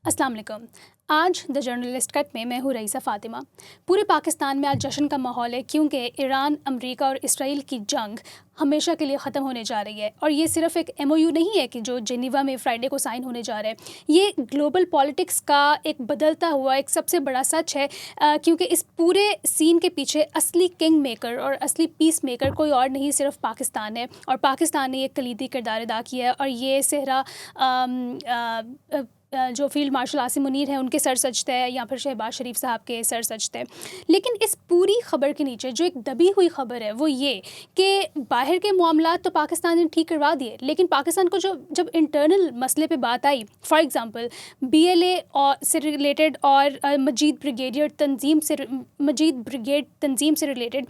अस्सलाम वालेकुम। आज द जर्नलिस्ट कट में मैं हूँ रईसा फ़ातिमा। पूरे पाकिस्तान में आज जश्न का माहौल है क्योंकि ईरान, अमेरिका और इसराइल की जंग हमेशा के लिए ख़त्म होने जा रही है। और ये सिर्फ़ एक MOU नहीं है कि जो जेनीवा में फ्राइडे को साइन होने जा रहा है। ये ग्लोबल पॉलिटिक्स का एक बदलता हुआ एक सबसे बड़ा सच है, क्योंकि इस पूरे सीन के पीछे असली किंग मेकर और असली पीस मेकर कोई और नहीं, सिर्फ पाकिस्तान है। और पाकिस्तान ने एक कलीदी किरदार अदा किया है और ये सेहरा जो फील्ड मार्शल आसिम मुनीर हैं उनके सर सजता है, या फिर शहबाज शरीफ साहब के सर सजता है। लेकिन इस पूरी ख़बर के नीचे जो एक दबी हुई ख़बर है वो ये कि बाहर के मामला तो पाकिस्तान ने ठीक करवा दिए, लेकिन पाकिस्तान को जब इंटरनल मसले पे बात आई, फॉर एग्ज़ाम्पल BLA और से रिलेटेड और मजीद ब्रिगेड तंजीम से related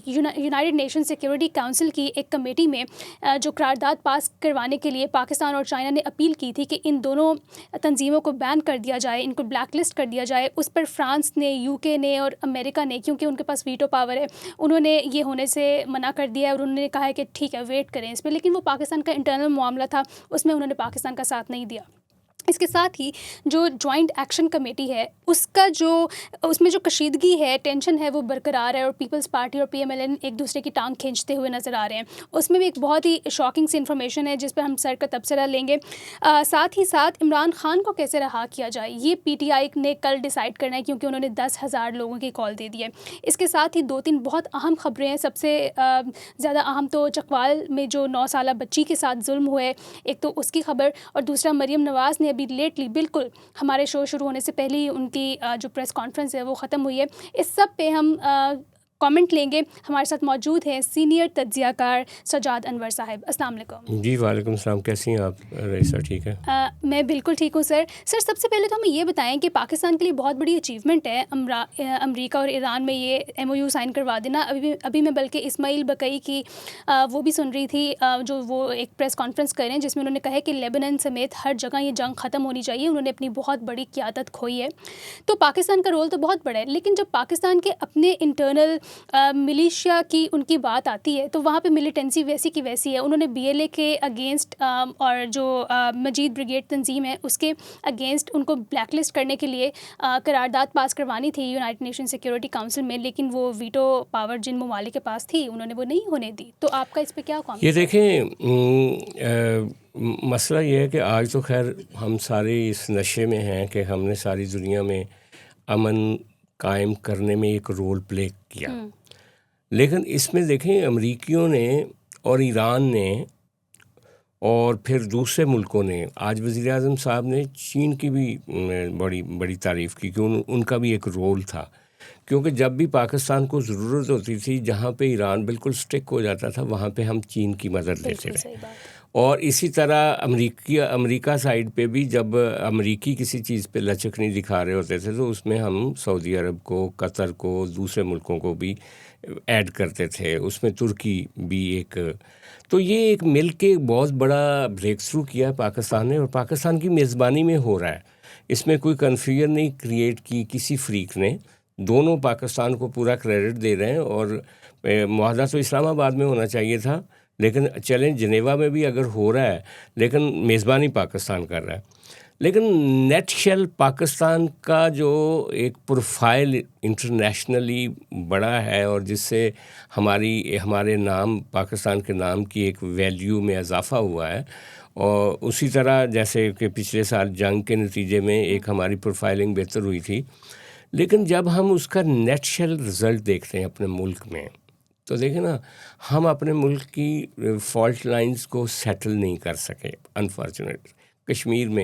United nation security council की एक कमेटी में जो करारदाद पास करवाने के लिए पाकिस्तान और चाइना ने अपील की थी कि इन दोनों तंजीमों को बैन कर दिया जाए, इनको ब्लैक लिस्ट कर दिया जाए। उस पर फ्रांस ने, UK ने और अमेरिका ने, क्योंकि उनके पास वीटो पावर है, उन्होंने ये होने से मना कर दिया है और उन्होंने कहा है कि ठीक है वेट करें इस पर। लेकिन वो पाकिस्तान का इंटरनल मामला था, उसमें उन्होंने पाकिस्तान का साथ नहीं दिया। इसके साथ ही जो जॉइंट एक्शन कमेटी है उसमें जो कशीदगी है, टेंशन है, वो बरकरार है और पीपल्स पार्टी और PMLN एक दूसरे की टांग खींचते हुए नज़र आ रहे हैं। उसमें भी एक बहुत ही शॉकिंग सी इन्फॉर्मेशन है जिस पर हम सर का तबसरा लेंगे। साथ ही साथ इमरान खान को कैसे रहा किया जाए ये PTI ने कल डिसाइड करना है, क्योंकि उन्होंने 10,000 लोगों की कॉल दे दी है। इसके साथ ही 2-3 बहुत अहम खबरें हैं। सबसे ज़्यादा अहम तो चकवाल में जो 9 साला बच्ची के साथ जुल्म हुए, एक तो उसकी खबर, और दूसरा मरियम नवाज़ ने अभी लेटली, बिल्कुल हमारे शो शुरू होने से पहले ही उनकी जो प्रेस कॉन्फ्रेंस है वो ख़त्म हुई है। इस सब पे हम कमेंट लेंगे। हमारे साथ मौजूद हैं सीनियर तज्ज़ियाकार सजाद अनवर साहब। अस्सलाम वालेकुम। जी वालेकुम सलाम। कैसी हैं आप रईसा? ठीक है। मैं बिल्कुल ठीक हूँ सर। सबसे पहले तो हमें ये बताएं कि पाकिस्तान के लिए बहुत बड़ी अचीवमेंट है अमेरिका और ईरान में ये MOU साइन करवा देना। अभी मैं बल्कि इस्माइल बकई की वो भी सुन रही थी, जो वो एक प्रेस कॉन्फ्रेंस कर रहे हैं जिसमें उन्होंने कहा है कि लेबनान समेत हर जगह ये जंग ख़त्म होनी चाहिए। उन्होंने अपनी बहुत बड़ी क़ियादत खोई है। तो पाकिस्तान का रोल तो बहुत बड़ा है, लेकिन जब पाकिस्तान के अपने इंटरनल मिलिशिया की उनकी बात आती है तो वहाँ पे मिलिटेंसी वैसी की वैसी है। उन्होंने BLA के अगेंस्ट और जो मजीद ब्रिगेड तंजीम है उसके अगेंस्ट उनको ब्लैकलिस्ट करने के लिए करारदाद पास करवानी थी यूनाइटेड नेशन सिक्योरिटी काउंसिल में, लेकिन वो वीटो पावर जिन ममालिक के पास थी उन्होंने वो नहीं होने दी। तो आपका इस पर क्या कॉमेंट? ये देखें, मसला ये है कि आज तो खैर हम सारे इस नशे में हैं कि हमने सारी दुनिया में अमन कायम करने में एक रोल प्ले किया। लेकिन इसमें देखें, अमरीकियों ने और ईरान ने और फिर दूसरे मुल्कों ने, आज वज़ीर आज़म साहब ने चीन की भी बड़ी बड़ी तारीफ़ की कि उनका भी एक रोल था, क्योंकि जब भी पाकिस्तान को ज़रूरत होती थी, जहाँ पे ईरान बिल्कुल स्टिक हो जाता था, वहाँ पे हम चीन की मदद लेते रहे। और इसी तरह अमेरिका साइड पे भी जब अमेरिकी किसी चीज़ पे लचक नहीं दिखा रहे होते थे तो उसमें हम सऊदी अरब को, कतर को, दूसरे मुल्कों को भी ऐड करते थे। उसमें तुर्की भी एक, तो ये एक मिल के बहुत बड़ा ब्रेक थ्रू किया पाकिस्तान ने, और पाकिस्तान की मेज़बानी में हो रहा है। इसमें कोई कन्फ्यूजन नहीं क्रिएट की किसी फ्रीक ने। दोनों पाकिस्तान को पूरा क्रेडिट दे रहे हैं, और मुआहदा तो इस्लामाबाद में होना चाहिए था, लेकिन चलें जिनेवा में भी अगर हो रहा है, लेकिन मेज़बानी पाकिस्तान कर रहा है। लेकिन नेट शेल पाकिस्तान का जो एक प्रोफाइल इंटरनेशनली बड़ा है और जिससे हमारे नाम, पाकिस्तान के नाम की एक वैल्यू में इजाफ़ा हुआ है, और उसी तरह जैसे कि पिछले साल जंग के नतीजे में एक हमारी प्रोफाइलिंग बेहतर हुई थी। लेकिन जब हम उसका नेट शेल रिज़ल्ट देखते हैं अपने मुल्क में, तो देखें ना, हम अपने मुल्क की फॉल्ट लाइंस को सेटल नहीं कर सके अनफॉर्चुनेट। कश्मीर में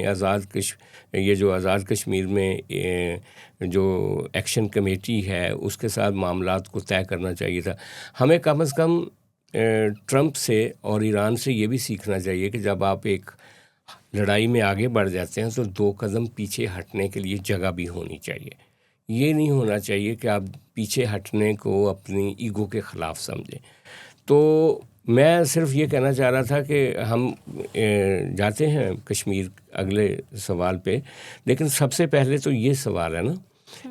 ये जो आज़ाद कश्मीर में जो एक्शन कमेटी है उसके साथ मामलात को तय करना चाहिए था। हमें कम से कम ट्रंप से और ईरान से ये भी सीखना चाहिए कि जब आप एक लड़ाई में आगे बढ़ जाते हैं तो 2 कदम पीछे हटने के लिए जगह भी होनी चाहिए। ये नहीं होना चाहिए कि आप पीछे हटने को अपनी ईगो के ख़िलाफ़ समझें। तो मैं सिर्फ ये कहना चाह रहा था कि हम जाते हैं कश्मीर अगले सवाल पे, लेकिन सबसे पहले तो ये सवाल है ना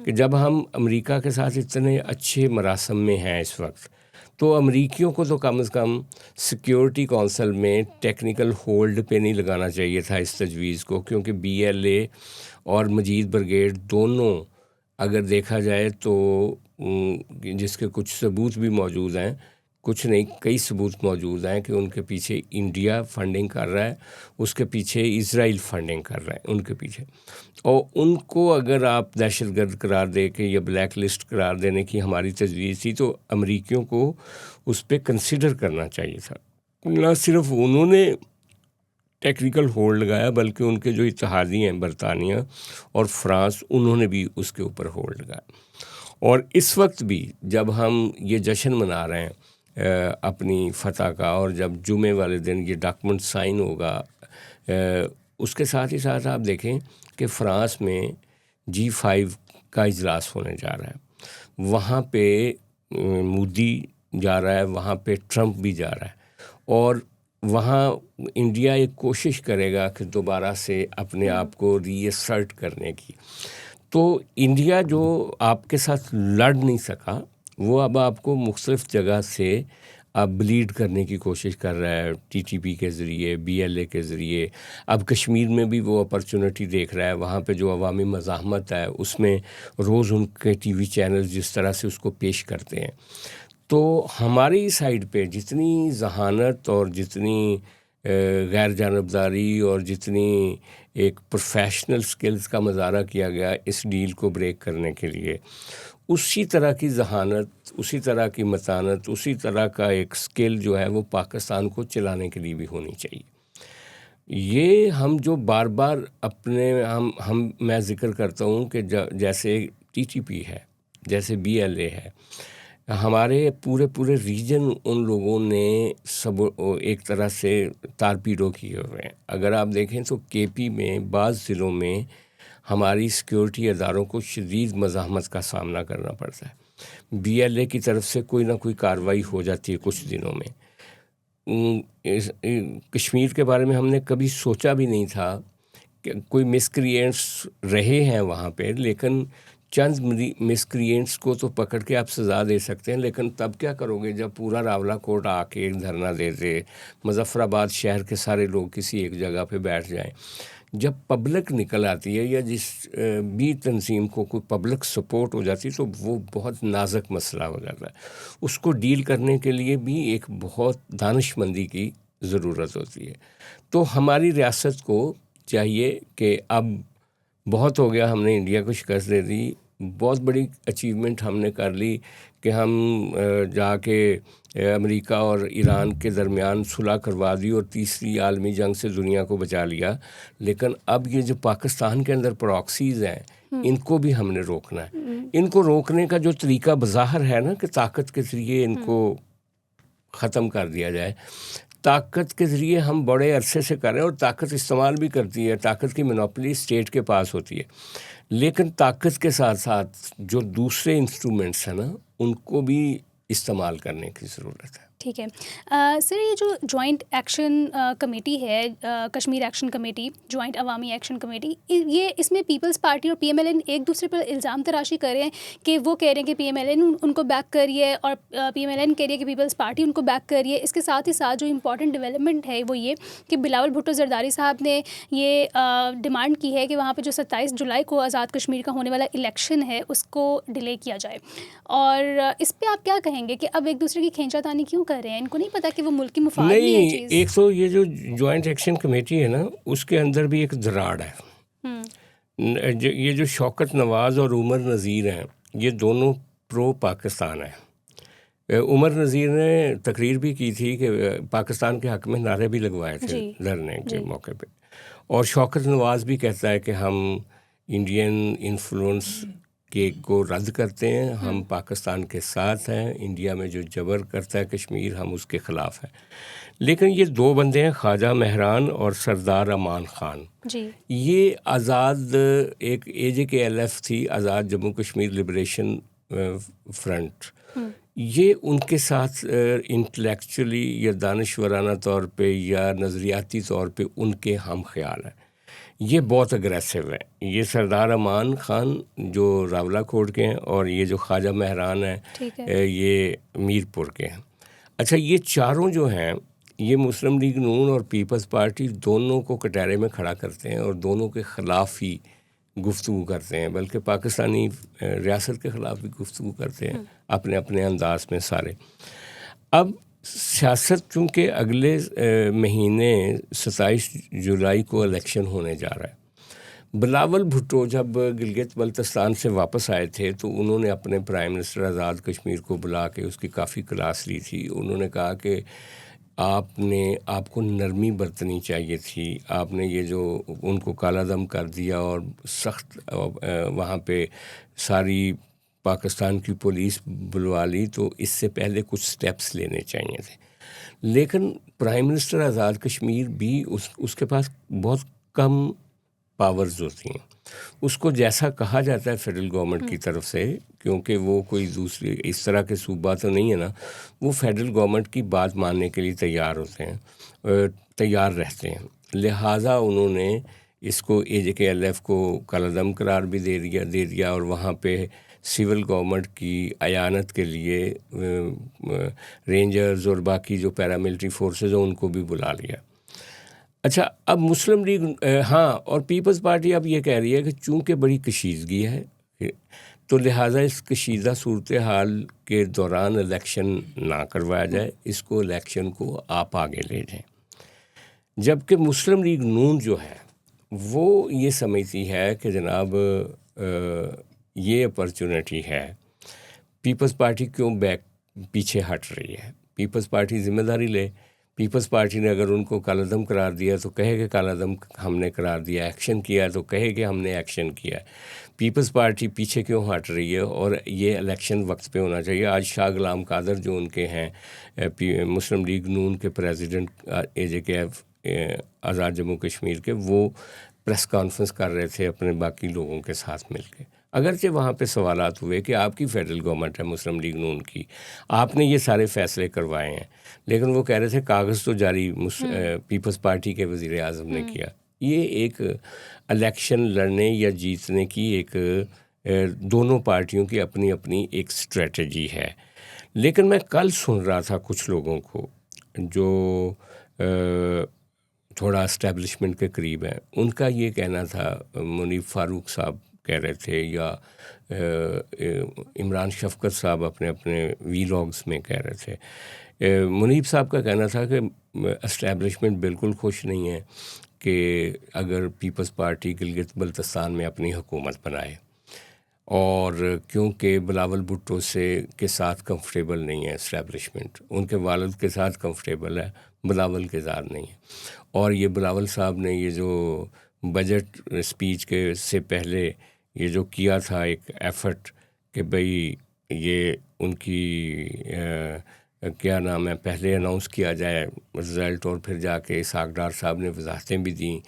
कि जब हम अमेरिका के साथ इतने अच्छे मरासम में हैं इस वक्त, तो अमरीकियों को तो कम से कम सिक्योरिटी कौंसल में टेक्निकल होल्ड पे नहीं लगाना चाहिए था इस तजवीज़ को, क्योंकि BLA और मजीद ब्रिगेड दोनों अगर देखा जाए तो जिसके कुछ सबूत भी मौजूद हैं, कुछ नहीं कई सबूत मौजूद हैं कि उनके पीछे इंडिया फंडिंग कर रहा है, उसके पीछे इज़राइल फंडिंग कर रहा है उनके पीछे, और उनको अगर आप दहशतगर्द करार दे के या ब्लैक लिस्ट करार देने की हमारी तजवीज़ थी तो अमरीकियों को उस पर कंसिडर करना चाहिए था। न सिर्फ उन्होंने टेक्निकल होल्ड लगाया बल्कि उनके जो इत्तेहादी हैं बरतानिया और फ्रांस, उन्होंने भी उसके ऊपर होल्ड लगाया। और इस वक्त भी जब हम ये जश्न मना रहे हैं अपनी फ़तह का, और जब जुमे वाले दिन ये डॉक्यूमेंट साइन होगा, उसके साथ ही साथ आप देखें कि फ़्रांस में G5 का इजलास होने जा रहा है, वहाँ पे मोदी जा रहा है, वहाँ पे ट्रंप भी जा रहा है, और वहाँ इंडिया एक कोशिश करेगा कि दोबारा से अपने आप को रीअसर्ट करने की। तो इंडिया जो आपके साथ लड़ नहीं सका वो अब आपको मुख्तलिफ़ जगह से अब ब्लीड करने की कोशिश कर रहा है, TTP के ज़रिए, BLA के ज़रिए। अब कश्मीर में भी वो अपॉर्चुनिटी देख रहा है, वहाँ पे जो अवामी मज़ाहमत है उसमें रोज़ उनके TV चैनल जिस तरह से उसको पेश करते हैं। तो हमारी साइड पे जितनी जहानत और जितनी गैर जानबदारी और जितनी एक प्रोफेशनल स्किल्स का मुजाहरा किया गया इस डील को ब्रेक करने के लिए, उसी तरह की जहानत, उसी तरह की मतानत, उसी तरह का एक स्किल जो है वो पाकिस्तान को चलाने के लिए भी होनी चाहिए। ये हम जो बार बार अपने मैं ज़िक्र करता हूँ कि जैसे TTP है, जैसे BLA है, हमारे पूरे रीजन उन लोगों ने सब एक तरह से तारपीड़ो किए हुए हैं। अगर आप देखें तो KP में बाज़ ज़िलों में हमारी सिक्योरिटी अदारों को शदीद मज़ाहमत का सामना करना पड़ता है। BLA की तरफ से कोई ना कोई कार्रवाई हो जाती है कुछ दिनों में। कश्मीर के बारे में हमने कभी सोचा भी नहीं था कि कोई मिसक्रिएंट्स रहे हैं वहाँ पे, लेकिन चंद मिसक्रिएंट्स को तो पकड़ के आप सज़ा दे सकते हैं, लेकिन तब क्या करोगे जब पूरा रावला कोट आके एक धरना दे दे, मुजफ्फराबाद शहर के सारे लोग किसी एक जगह पे बैठ जाएं। जब पब्लिक निकल आती है या जिस भी तंजीम को कोई पब्लिक सपोर्ट हो जाती है तो वो बहुत नाजुक मसला हो जाता है। उसको डील करने के लिए भी एक बहुत दानिशमंदी की ज़रूरत होती है। तो हमारी रियासत को चाहिए कि अब बहुत हो गया, हमने इंडिया को शिकस्त दे दी, बहुत बड़ी अचीवमेंट हमने कर ली कि हम जाके अमेरिका और ईरान के दरमियान सुलह करवा दी और तीसरी आलमी जंग से दुनिया को बचा लिया। लेकिन अब ये जो पाकिस्तान के अंदर प्रॉक्सीज़ हैं इनको भी हमने रोकना है। इनको रोकने का जो तरीका बज़ाहिर है ना कि ताकत के ज़रिए इनको ख़त्म कर दिया जाए। ताकत के ज़रिए हम बड़े अरसे से कर रहे हैं और ताकत इस्तेमाल भी करती है, ताकत की मोनोपोली स्टेट के पास होती है, लेकिन ताकत के साथ साथ जो दूसरे इंस्ट्रूमेंट्स हैं ना उनको भी इस्तेमाल करने की ज़रूरत है। ठीक है सर, ये जो जॉइंट एक्शन कमेटी है, कश्मीर एक्शन कमेटी, जॉइंट अवामी एक्शन कमेटी, ये इसमें पीपल्स पार्टी और PMLN एक दूसरे पर इल्ज़ाम तराशी कर रहे हैं कि वो कह रहे हैं कि PMLN उनको बैक करिए और PMLN कह रही है कि पीपल्स पार्टी उनको बैक करिए। इसके साथ ही साथ जो इम्पॉर्टेंट डेवलपमेंट है वो ये कि बिलावल भुट्टो जरदारी साहब ने ये डिमांड की है कि वहाँ पर जो 27 जुलाई को आज़ाद कश्मीर का होने वाला इलेक्शन है उसको डिले किया जाए। और इस पर आप क्या कहेंगे कि अब एक दूसरे की खींचातानी क्यों कर रहे हैं? इनको नहीं पता कि वो मुल्क की मुफाद भी है चीज़। एक तो ये जो जॉइंट एक्शन कमेटी है ना उसके अंदर भी एक दराड़ है। ये जो शौकत नवाज़ और उमर नज़ीर हैं ये दोनों प्रो पाकिस्तान हैं। उमर नज़ीर ने तकरीर भी की थी कि पाकिस्तान के हक़ में नारे भी लगवाए थे धरने के मौके पे, और शौकत नवाज़ भी कहता है कि हम इंडियन इन्फ्लुएंस के को रद्द करते हैं, हम पाकिस्तान के साथ हैं, इंडिया में जो जबर करता है कश्मीर हम उसके ख़िलाफ़ हैं। लेकिन ये दो बंदे हैं, ख्वाजा महरान और सरदार अमान ख़ान जी। ये आज़ाद एक AJKLF थी, आज़ाद जम्मू कश्मीर लिबरेशन फ्रंट, ये उनके साथ इंटेलेक्चुअली या दानिशवराना तौर पे या नज़रियाती तौर पे उनके हम ख्याल हैं। ये बहुत अग्रेसिव है। ये सरदार अमान खान जो रावलाकोट के हैं और ये जो ख्वाजा महरान है ये मीरपुर के हैं। अच्छा, ये चारों जो हैं ये मुस्लिम लीग नून और पीपल्स पार्टी दोनों को कटहरे में खड़ा करते हैं और दोनों के ख़िलाफ़ ही गुफ्तगू करते हैं, बल्कि पाकिस्तानी रियासत के ख़िलाफ़ भी गुफ्तगू करते हैं अपने अपने अंदाज में सारे। अब सियासत चूँकि अगले महीने 27 जुलाई को इलेक्शन होने जा रहा है। बिलावल भुट्टो जब गिलगित बल्तिस्तान से वापस आए थे तो उन्होंने अपने प्राइम मिनिस्टर आज़ाद कश्मीर को बुला के उसकी काफ़ी क्लास ली थी। उन्होंने कहा कि आपको नरमी बरतनी चाहिए थी, आपने ये जो उनको कालादम कर दिया और सख्त वहाँ पे सारी पाकिस्तान की पुलिस बुलवा ली, तो इससे पहले कुछ स्टेप्स लेने चाहिए थे। लेकिन प्राइम मिनिस्टर आज़ाद कश्मीर भी उसके पास बहुत कम पावर्स होती हैं। उसको जैसा कहा जाता है फेडरल गवर्नमेंट की तरफ से, क्योंकि वो कोई दूसरी इस तरह के सूबा तो नहीं है ना, वो फेडरल गवर्नमेंट की बात मानने के लिए तैयार रहते हैं। लिहाजा उन्होंने इसको AJKLF को कालादम करार भी दे दिया और वहाँ पे सिविल गवर्नमेंट की अयानत के लिए रेंजर्स और बाकी जो पैरामिलिट्री फोर्सेस हैं उनको भी बुला लिया। अच्छा, अब मुस्लिम लीग और पीपल्स पार्टी अब ये कह रही है कि चूँकि बड़ी कशीदगी है तो लिहाजा इस कशीदा सूरत हाल के दौरान इलेक्शन ना करवाया जाए, इसको इलेक्शन को आप आगे ले जाएं। जबकि मुस्लिम लीग नून जो है वो ये समझती है कि जनाब ये अपॉर्चुनिटी है, पीपल्स पार्टी क्यों पीछे हट रही है, पीपल्स पार्टी ज़िम्मेदारी ले। पीपल्स पार्टी ने अगर उनको कालादम करार दिया तो कहे कि कालादम हमने करार दिया, एक्शन किया तो कहे कि हमने एक्शन किया। पीपल्स पार्टी पीछे क्यों हट रही है और ये इलेक्शन वक्त पे होना चाहिए। आज शाह गुलाम कादर जो उनके हैं मुस्लिम लीग नून के प्रेसिडेंट AJKF आज़ाद जम्मू कश्मीर के, वो प्रेस कॉन्फ्रेंस कर रहे थे अपने बाकी लोगों के साथ मिलके। अगरचे वहाँ पे सवालात हुए कि आपकी फेडरल गवर्नमेंट है मुस्लिम लीग नून की, आपने ये सारे फैसले करवाए हैं, लेकिन वो कह रहे थे कागज़ तो जारी पीपल्स पार्टी के वज़ीर आज़म ने किया। ये एक इलेक्शन लड़ने या जीतने की एक दोनों पार्टियों की अपनी अपनी एक स्ट्रेटजी है। लेकिन मैं कल सुन रहा था कुछ लोगों को जो थोड़ा एस्टेब्लिशमेंट के करीब हैं, उनका ये कहना था, मुनीफ फारूक साहब कह रहे थे या इमरान शफकत साहब अपने वीलॉग्स में कह रहे थे। मुनीफ साहब का कहना था कि एस्टेब्लिशमेंट बिल्कुल खुश नहीं है कि अगर पीपल्स पार्टी गिलगित बल्तिस्तान में अपनी हुकूमत बनाए, और क्योंकि बिलावल भुट्टो के साथ कंफर्टेबल नहीं है एस्टेब्लिशमेंट, उनके वालिद के साथ कंफर्टेबल है, बिलावल के साथ नहीं है। और ये बिलावल साहब ने ये जो बजट स्पीच के से पहले ये जो किया था एक एफ़र्ट कि भाई ये उनकी क्या नाम है, पहले अनाउंस किया जाए रिज़ल्ट और फिर जाके इसहाक डार साहब ने वजाहतें भी दी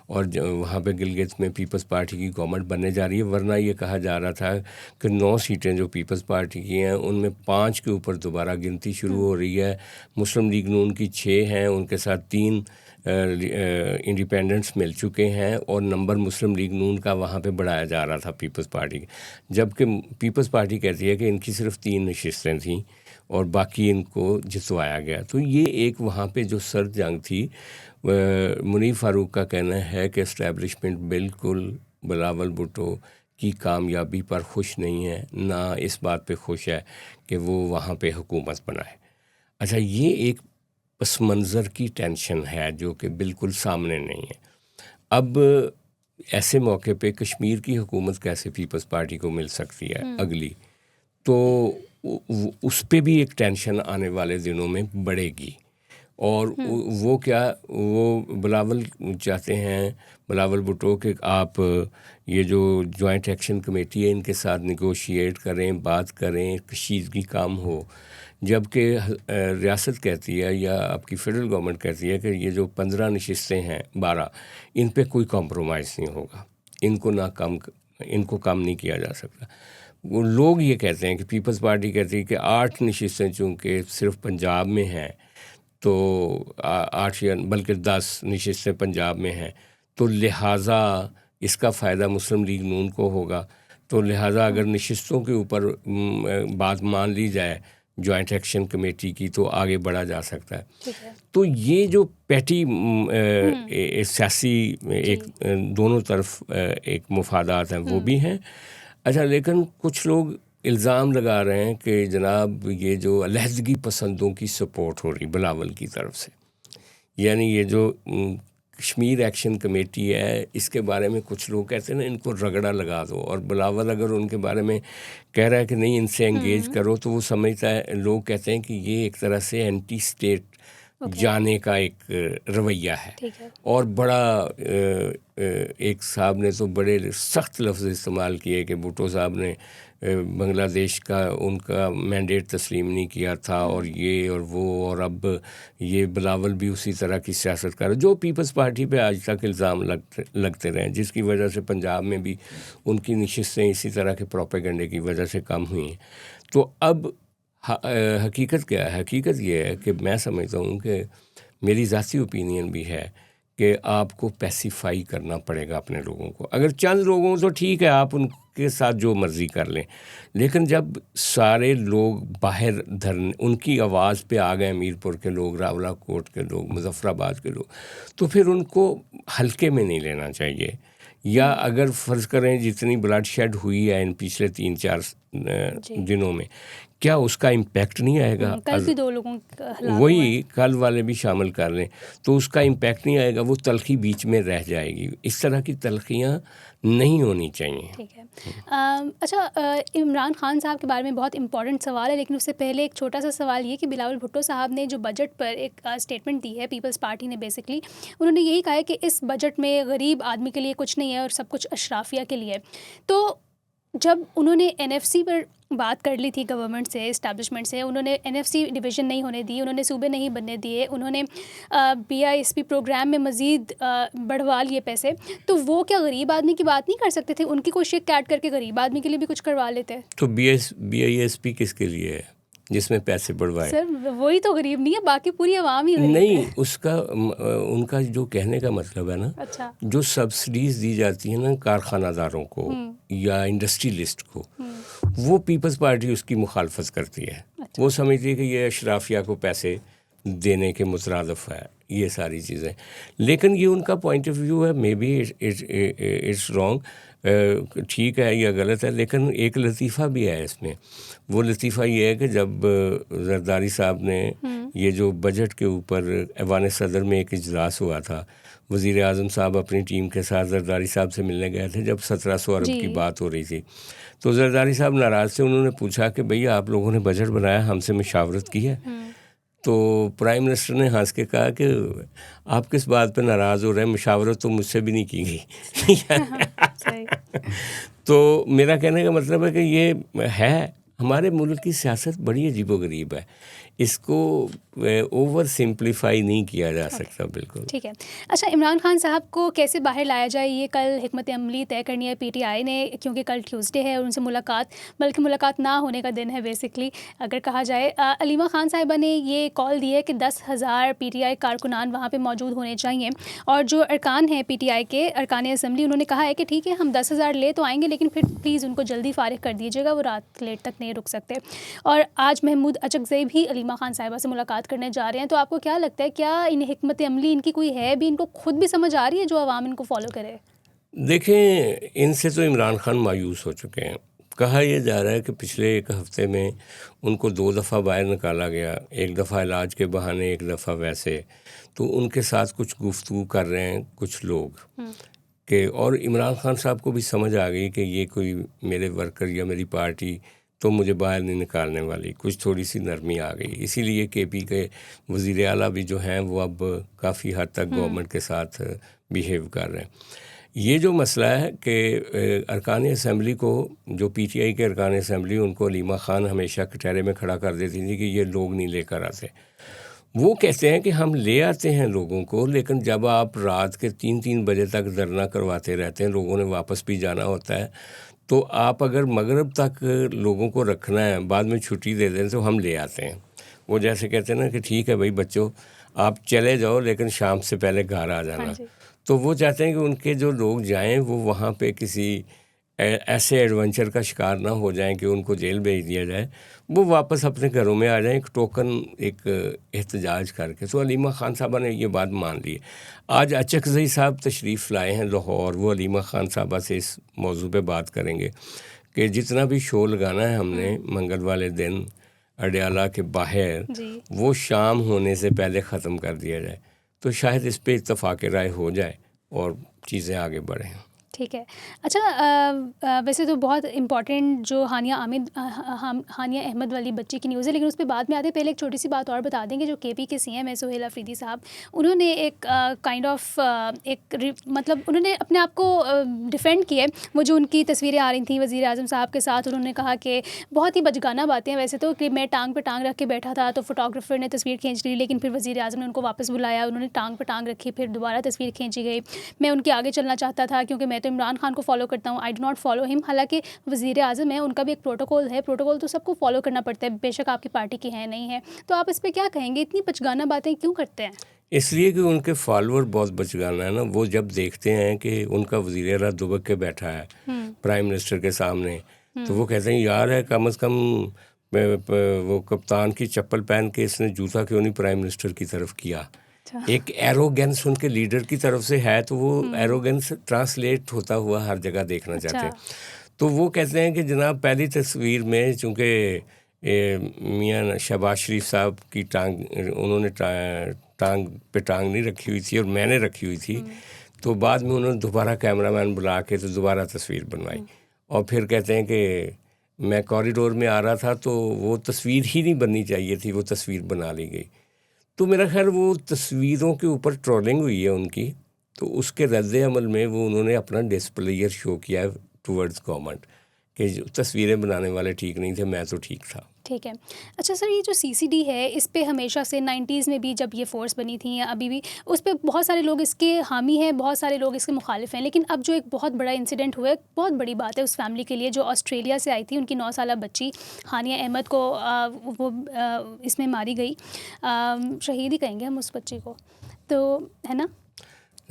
और वहाँ पे गिलगित में पीपल्स पार्टी की गवर्नमेंट बनने जा रही है। वरना ये कहा जा रहा था कि 9 सीटें जो पीपल्स पार्टी की हैं उनमें 5 के ऊपर दोबारा गिनती शुरू हो रही है। मुस्लिम लीग नून की 6 हैं, उनके साथ 3 इंडिपेंडेंट्स मिल चुके हैं और नंबर मुस्लिम लीग नून का वहाँ पे बढ़ाया जा रहा था पीपल्स पार्टी के, जबकि पीपल्स पार्टी कहती है कि इनकी सिर्फ 3 नशिस्तें थीं और बाकी इनको जितवाया गया। तो ये एक वहाँ पे जो सर्द जंग थी। मुनीफ फारूक का कहना है कि एस्टेब्लिशमेंट बिल्कुल बिलावल भुट्टो की कामयाबी पर खुश नहीं है, ना इस बात पे खुश है कि वो वहाँ पे हुकूमत बनाए। अच्छा, ये एक पस मंज़र की टेंशन है जो कि बिल्कुल सामने नहीं है। अब ऐसे मौके पे कश्मीर की हुकूमत कैसे पीपल्स पार्टी को मिल सकती है अगली, तो उस पे भी एक टेंशन आने वाले दिनों में बढ़ेगी। और वो क्या, वो बिलावल चाहते हैं, बिलावल भुट्टो के आप ये जो जॉइंट एक्शन कमेटी है इनके साथ निगोशिएट करें, बात करें, कशीदगी काम हो। जबकि रियासत कहती है या आपकी फेडरल गवर्नमेंट कहती है कि ये जो 15 नशिस्तें हैं 12, इन पे कोई कॉम्प्रोमाइज़ नहीं होगा, इनको कम नहीं किया जा सकता। वो लोग ये कहते हैं कि पीपल्स पार्टी कहती है कि 8 नशिस्तें चूँकि सिर्फ पंजाब में हैं, तो 8 या बल्कि 10 नशिस्तें पंजाब में हैं, तो लिहाजा इसका फ़ायदा मुस्लिम लीग नून को होगा, तो लिहाजा अगर नशिस्तों के ऊपर बात मान ली जाए जॉइंट एक्शन कमेटी की तो आगे बढ़ा जा सकता है। तो ये जो पैटी सियासी एक दोनों तरफ एक मुफादात हैं वो भी हैं। अच्छा, लेकिन कुछ लोग इल्ज़ाम लगा रहे हैं कि जनाब ये जो अलहदगी पसंदों की सपोर्ट हो रही बिलावल की तरफ से, यानी ये जो कश्मीर एक्शन कमेटी है इसके बारे में कुछ लोग कहते हैं ना इनको रगड़ा लगा दो, और बिलावल अगर उनके बारे में कह रहा है कि नहीं इनसे एंगेज करो तो वो समझता है, लोग कहते हैं कि ये एक तरह से एंटी स्टेट जाने का एक रवैया है। और बड़ा एक साहब ने तो बड़े सख्त लफ्ज़ इस्तेमाल किए कि भुट्टो साहब ने बांग्लादेश का उनका मैंडेट तस्लीम नहीं किया था और ये और वो, और अब ये बिलावल भी उसी तरह की सियासत कर, जो पीपल्स पार्टी पे आज तक इल्ज़ाम लगते रहे, जिसकी वजह से पंजाब में भी उनकी नशिस्तें इसी तरह के प्रोपेगेंडे की वजह से कम हुई हैं। तो अब हकीकत क्या है? हकीकत ये है कि मैं समझता हूँ कि मेरी ज़ाती ओपिनियन भी है कि आपको पैसिफाई करना पड़ेगा अपने लोगों को। अगर चंद लोगों तो ठीक है, आप उनके साथ जो मर्ज़ी कर लें, लेकिन जब सारे लोग बाहर धरने, उनकी आवाज़ पे आ गए, मीरपुर के लोग, रावलाकोट के लोग, मुजफ्फराबाद के लोग, तो फिर उनको हल्के में नहीं लेना चाहिए। या अगर फ़र्ज़ करें जितनी ब्लड शेड हुई है इन पिछले 3-4 दिनों में, क्या उसका इम्पैक्ट नहीं आएगा? कल भी 2 लोगों वही कल वाले भी शामिल कर लें तो उसका इम्पैक्ट नहीं आएगा, वो तलखी बीच में रह जाएगी। इस तरह की तलखियाँ नहीं होनी चाहिए। ठीक है। अच्छा, इमरान खान साहब के बारे में बहुत इंपॉर्टेंट सवाल है, लेकिन उससे पहले एक छोटा सा सवाल ये कि बिलावल भुट्टो साहब ने जो बजट पर एक स्टेटमेंट दी है, पीपल्स पार्टी ने बेसिकली उन्होंने यही कहा है कि इस बजट में गरीब आदमी के लिए कुछ नहीं है और सब कुछ अशराफिया के लिए। तो जब उन्होंने एनएफसी पर बात कर ली थी गवर्नमेंट से, इस्टेब्लिशमेंट से, उन्होंने एनएफसी डिवीज़न नहीं होने दी, उन्होंने सूबे नहीं बनने दिए, उन्होंने बीआईएसपी प्रोग्राम में मज़ीद बढ़वा लिए पैसे, तो वो क्या गरीब आदमी की बात नहीं कर सकते थे? उनकी कोई शिक ऐड करके गरीब आदमी के लिए भी कुछ करवा लेते। तो बीआईएसपी किसके लिए है जिसमें पैसे बढ़वाए? सर वही तो गरीब नहीं है, बाकी पूरी आवाम ही गरीब नहीं है। उसका उनका जो कहने का मतलब है ना, अच्छा, जो सब्सिडीज़ दी जाती हैं ना कारखानादारों को या इंडस्ट्रियलिस्ट को, वो पीपल्स पार्टी उसकी मुखालफत करती है। वो समझती है कि ये अशराफिया को पैसे देने के मुतरादिफ है ये सारी चीज़ें, लेकिन ये उनका पॉइंट ऑफ व्यू है। मे बी इट्स रॉन्ग, ठीक है या गलत है, लेकिन एक लतीफ़ा भी है इसमें। वो लतीफ़ा ये है कि जब जरदारी साहब ने ये जो बजट के ऊपर ऐवान सदर में एक इजलास हुआ था, वज़ीर आज़म साहब अपनी टीम के साथ जरदारी साहब से मिलने गए थे जब 1700 अरब की बात हो रही थी, तो जरदारी साहब नाराज़ थे। उन्होंने पूछा कि भैया आप लोगों ने बजट बनाया, हमसे मुशावरत की है? तो प्राइम मिनिस्टर ने हंस के कहा कि आप किस बात पे नाराज़ हो रहे हैं, मुशावरत तो मुझसे भी नहीं की गई। तो मेरा कहने का मतलब है कि ये है, हमारे मुल्क की सियासत बड़ी अजीबोगरीब है, इसको ओवर सिंप्लीफाई नहीं किया जा सकता। बिल्कुल ठीक है। अच्छा, इमरान खान साहब को कैसे बाहर लाया जाए, ये कल हिकमत अमली तय करनी है पीटीआई ने, क्योंकि कल ट्यूसडे है और उनसे मुलाकात, बल्कि मुलाकात ना होने का दिन है बेसिकली अगर कहा जाए। अलीमा खान साहिबा ने ये कॉल दी है कि 10,000 पीटीआई कारकुनान वहाँ पे मौजूद होने चाहिए, और जो अरकान हैं पीटीआई के, अरकान असम्बली, उन्होंने कहा है कि ठीक है हम 10,000 ले तो आएँगे, लेकिन फिर प्लीज़ उनको जल्दी फारिग कर दीजिएगा, वो रात लेट तक नहीं रुक सकते। और आज महमूद अचकज़ई भी अलीमा खान साहिबा से मुलाकात करने जा रहे हैं। तो आपको क्या लगता है, क्या इन हिकमत अमली इनकी कोई है भी, इनको खुद भी समझ आ रही है जो आवाम इनको फॉलो करे? देखें, इनसे तो इमरान खान मायूस हो चुके हैं। कहा यह जा रहा है कि पिछले 1 हफ़्ते में उनको 2 दफ़ा बाहर निकाला गया, एक दफ़ा इलाज के बहाने, एक दफ़ा वैसे। तो उनके साथ कुछ गुफ्तगू कर रहे हैं कुछ लोग कि, और इमरान खान साहब को भी समझ आ गई कि ये कोई मेरे वर्कर या मेरी पार्टी तो मुझे बाहर नहीं निकालने वाली, कुछ थोड़ी सी नरमी आ गई। इसीलिए केपी के वज़ीर आला भी जो हैं वो अब काफ़ी हद तक गवर्नमेंट के साथ बिहेव कर रहे हैं। ये जो मसला है कि अरकान असम्बली को, जो पीटीआई के अरकान असम्बली, उनको अलीमा खान हमेशा कटहरे में खड़ा कर देती थी कि ये लोग नहीं लेकर आते। वो कहते हैं कि हम ले आते हैं लोगों को, लेकिन जब आप रात के 3-3 बजे तक धरना करवाते रहते हैं, लोगों ने वापस भी जाना होता है, तो आप अगर मगरिब तक लोगों को रखना है, बाद में छुट्टी दे दें, तो हम ले आते हैं। वो जैसे कहते हैं ना कि ठीक है भाई बच्चों आप चले जाओ, लेकिन शाम से पहले घर आ जाना। तो वो चाहते हैं कि उनके जो लोग जाएं वो वहाँ पे किसी ऐसे एडवेंचर का शिकार ना हो जाएं कि उनको जेल भेज दिया जाए, वो वापस अपने घरों में आ जाएं एक टोकन एक एहतजाज करके। तो अलीमा खान साहबा ने ये बात मान ली। आज अचकज़ई साहब तशरीफ़ लाए हैं लाहौर, वो अलीमा खान साहबा से इस मौजू पे बात करेंगे कि जितना भी शो लगाना है हमने मंगल वाले दिन अडयाला के बाहर, वो शाम होने से पहले ख़त्म कर दिया जाए, तो शायद इस पे इत्तफ़ाक़ राय हो जाए और चीज़ें आगे बढ़ें। ठीक है। अच्छा, वैसे तो बहुत इम्पॉर्टेंट जो हानिया अहमद वाली बच्ची की न्यूज़ है, लेकिन उस पर बाद में आते पहले एक छोटी सी बात और बता देंगे। जो केपी के सीएम है सुहेल अफरीदी साहब, उन्होंने एक काइंड ऑफ मतलब उन्होंने अपने आप को डिफेंड किया। वो जो उनकी तस्वीरें आ रही थी वज़ीर आज़म साहब के साथ, उन्होंने कहा कि बहुत ही बचगाना बातें वैसे तो, कि मैं टांग पे टांग रख के बैठा था तो फोटोग्राफर ने तस्वीर खींच ली, लेकिन फिर वज़ीर आज़म ने उनको वापस बुलाया, उन्होंने टांग पे टांग रखी, फिर दोबारा तस्वीर खींची गई। मैं उनके आगे चलना चाहता था क्योंकि मैं तो इमरान खान को फॉलो करता हूँ, I do not follow him. हालांकि वज़ीर आज़म है, उनका भी एक प्रोटोकॉल है, प्रोटोकॉल तो सबको फॉलो करना पड़ता है, बेशक आपकी पार्टी की है नहीं है। तो आप इस पर क्या कहेंगे, इतनी बचगाना बातें क्यों करते हैं? इसलिए कि उनके फॉलोअर बहुत बचगाना है ना। वो जब देखते हैं कि उनका वज़ीर आला दुबक के बैठा है प्राइम मिनिस्टर के सामने, तो वो कहते हैं यार है कम अज़ कम वो कप्तान की चप्पल पहन के इसने जूता क्यों नहीं प्राइम मिनिस्टर की तरफ किया। एक एरोगेंस उनके लीडर की तरफ से है, तो वो एरोगेंस ट्रांसलेट होता हुआ हर जगह देखना चाहते हैं। तो वो कहते हैं कि जनाब पहली तस्वीर में चूँकि मियाँ शहबाज शरीफ साहब की टांग उन्होंने टांग पे टांग नहीं रखी हुई थी और मैंने रखी हुई थी, तो बाद में उन्होंने दोबारा कैमरामैन बुला के तो दोबारा तस्वीर बनवाई। और फिर कहते हैं कि मैं कॉरिडोर में आ रहा था तो वो तस्वीर ही नहीं बननी चाहिए थी, वो तस्वीर बना ली गई। तो मेरा ख्याल वो तस्वीरों के ऊपर ट्रोलिंग हुई है उनकी, तो उसके रद्द अमल में वो उन्होंने अपना डिस्प्लेयर शो किया है टूवर्ड्स गवर्नमेंट कि जो तस्वीरें बनाने वाले ठीक नहीं थे, मैं तो ठीक था। ठीक है। अच्छा सर, ये जो CCD है, इस पे हमेशा से 90s में भी जब ये फ़ोर्स बनी थी या अभी भी, उस पे बहुत सारे लोग इसके हामी हैं, बहुत सारे लोग इसके मुखालिफ हैं। लेकिन अब जो एक बहुत बड़ा इंसिडेंट हुआ है, बहुत बड़ी बात है उस फैमिली के लिए जो ऑस्ट्रेलिया से आई थी, उनकी 9 साला बच्ची हानिया अहमद को इसमें मारी गई। शहीद ही कहेंगे हम उस बच्ची को, तो है ना,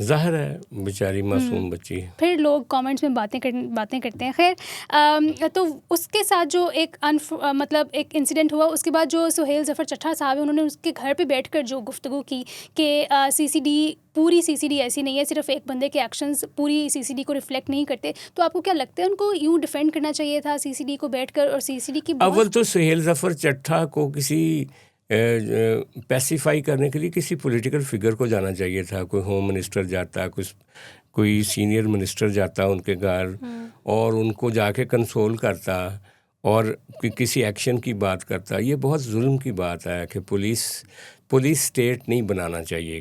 ज़ाहिर है बेचारी मासूम बच्ची। फिर लोग कमेंट्स में बातें करते हैं। खैर, तो उसके साथ जो एक मतलब एक इंसिडेंट हुआ, उसके बाद जो सुहेल ज़फ़र चट्टा साहब हैं, उन्होंने उसके घर पे बैठकर जो गुफ्तगू की कि पूरी CCD ऐसी नहीं है, सिर्फ एक बंदे के एक्शंस पूरी CCD को रिफ्लेक्ट नहीं करते। तो आपको क्या लगता है, उनको यूँ डिफेंड करना चाहिए था CCD को बैठकर? और CCD की अव्वल तो सुहेल ज़फ़र चट्टा को किसी पैसिफाई करने के लिए किसी पॉलिटिकल फिगर को जाना चाहिए था। कोई होम मिनिस्टर जाता, कोई सीनियर मिनिस्टर जाता उनके घर और उनको जाके कंसोल करता और किसी एक्शन की बात करता। ये बहुत जुल्म की बात है कि पुलिस स्टेट नहीं बनाना चाहिए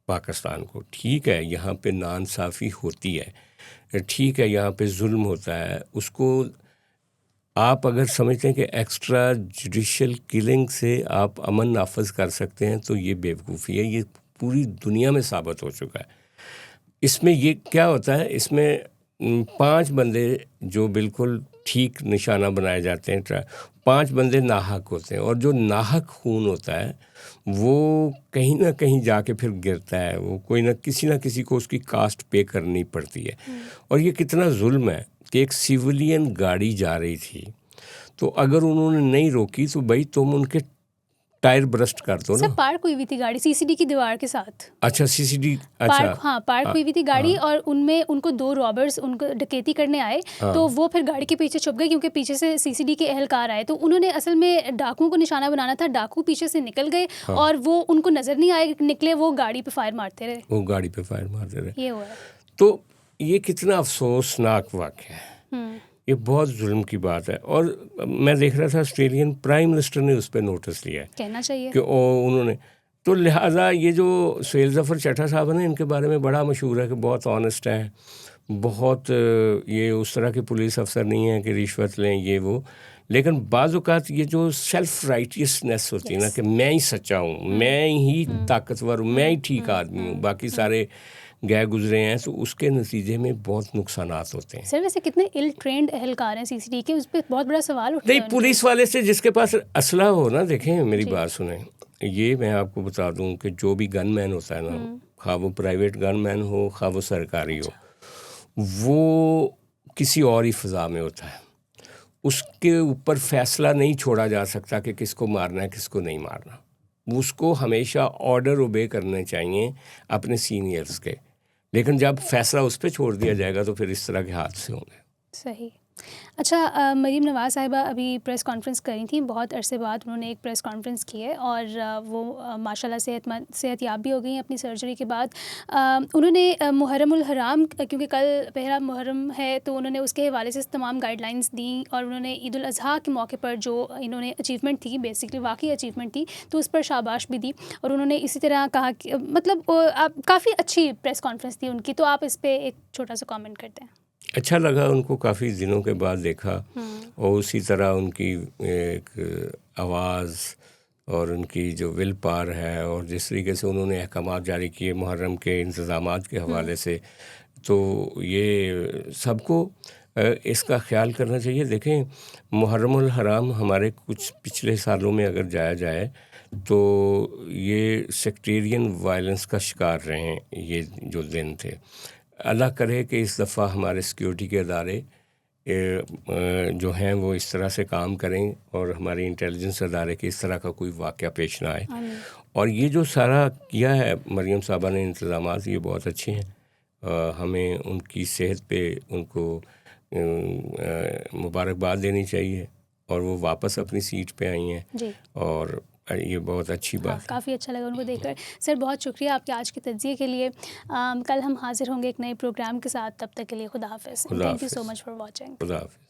पाकिस्तान को। ठीक है, यहाँ पे नाइंसाफ़ी होती है, ठीक है, यहाँ पे जुल्म होता है, उसको आप अगर समझते हैं कि एक्स्ट्रा जुडिशल किलिंग से आप अमन नाफज कर सकते हैं, तो ये बेवकूफ़ी है। ये पूरी दुनिया में साबित हो चुका है। इसमें ये क्या होता है, इसमें 5 बंदे जो बिल्कुल ठीक निशाना बनाए जाते हैं, 5 बंदे नाहक होते हैं, और जो नाहक खून होता है वो कहीं ना कहीं जाके फिर गिरता है। वो कोई ना किसी को उसकी कास्ट पे करनी पड़ती है। और ये कितना जुल्म है कि एक सिविलियन गाड़ी जा रही थी, तो अगर उन्होंने नहीं रोकी तो भाई तुम उनके टायर ब्रस्ट कर दो ना। सर पार्क हुई थी गाड़ी CCD की दीवार के साथ। अच्छा CCD, अच्छा पार्क हुई थी गाड़ी, और उनमें उनको 2 रॉबर्स उनको डकैती करने आए, तो वो फिर गाड़ी के पीछे छुप गए क्योंकि पीछे से CCD के एहलकार आए। तो उन्होंने असल में डाकुओं को निशाना बनाना था, डाकू पीछे से निकल गए और वो उनको नज़र नहीं आए निकले, वो गाड़ी पे फायर मारते रहे। ये हुआ। तो ये कितना अफसोसनाक वाक़या है, ये बहुत जुल्म की बात है। और मैं देख रहा था ऑस्ट्रेलियन प्राइम मिनिस्टर ने उस पर नोटिस लिया है, कहना चाहिए कि उन्होंने, तो लिहाजा ये जो सुहेल ज़फ़र चट्टा साहब हैं, इनके बारे में बड़ा मशहूर है कि बहुत ऑनेस्ट हैं, बहुत ये उस तरह के पुलिस अफसर नहीं हैं कि रिश्वत लें ये वो। लेकिन बाज़ औक़ात ये जो सेल्फ राइटियसनेस होती है ना, कि मैं ही सच्चा हूँ, मैं ही ताकतवर हूँ, मैं ही ठीक आदमी हूँ, बाकी सारे गए गुजरे हैं, तो उसके नतीजे में बहुत नुकसानात होते हैं। सर वैसे कितने इल ट्रेंड एहलकार हैं CCD के, उस पर बहुत बड़ा सवाल उठता है। नहीं, पुलिस वाले से जिसके पास असला हो ना, देखें मेरी बात सुने, ये मैं आपको बता दूं कि जो भी गनमैन होता है ना, खा वो प्राइवेट गनमैन हो, खा वो सरकारी हो, वो किसी और ही फ़ज़ा में होता है। उसके ऊपर फ़ैसला नहीं छोड़ा जा सकता कि किसको मारना है, किसको नहीं मारना। उसको हमेशा ऑर्डर ओबे करने चाहिए अपने सीनियर्स के, लेकिन जब फ़ैसला उस पर छोड़ दिया जाएगा तो फिर इस तरह के हादसे होंगे। सही। अच्छा, मरीम नवाज़ साहिबा अभी प्रेस कॉन्फ्रेंस करी थी, बहुत अरसे बाद उन्होंने एक प्रेस कॉन्फ्रेंस की है और वो माशाल्लाह सेहतयाब भी हो गई हैं अपनी सर्जरी के बाद। उन्होंने मुहर्रमुल हराम, क्योंकि कल पहला मुहर्रम है, तो उन्होंने उसके हवाले से तमाम गाइडलाइंस दी और उन्होंने ईद उल अज़हा के मौके पर जो इन्होंने अचीवमेंट थी, बेसिकली वाकई अचीवमेंट थी, तो उस पर शाबाश भी दी। और उन्होंने इसी तरह कहा कि मतलब काफ़ी अच्छी प्रेस कॉन्फ्रेंस थी उनकी, तो आप इस पर एक छोटा सा कॉमेंट करते हैं। अच्छा लगा उनको काफ़ी दिनों के बाद देखा, और उसी तरह उनकी एक आवाज़ और उनकी जो विल पावर है और जिस तरीके से उन्होंने अहकामात जारी किए मुहर्रम के इंतज़ामात के हवाले से, तो ये सबको इसका ख्याल करना चाहिए। देखें, मुहर्रमुल हराम हमारे कुछ पिछले सालों में अगर जाया जाए तो ये सेक्टेरियन वायलेंस का शिकार रहे हैं ये जो दिन थे। अल्लाह करे कि इस दफ़ा हमारे सिक्योरिटी के अदारे जो हैं वो इस तरह से काम करें और हमारे इंटेलिजेंस अदारे के इस तरह का कोई वाक़या पेश ना आए। और ये जो सारा किया है मरियम साहबा ने इंतज़ामात, ये बहुत अच्छे हैं। हमें उनकी सेहत पे उनको मुबारकबाद देनी चाहिए और वो वापस अपनी सीट पे आई हैं जी। और ये बहुत अच्छी बात है। काफ़ी अच्छा लगा उनको देखकर। सर, बहुत शुक्रिया आपके आज के तज्ज़िये के लिए। कल हम हाज़िर होंगे एक नए प्रोग्राम के साथ, तब तक के लिए खुदा हाफ़िज़। Thank you so much for watching. खुदा हाफ़िज़।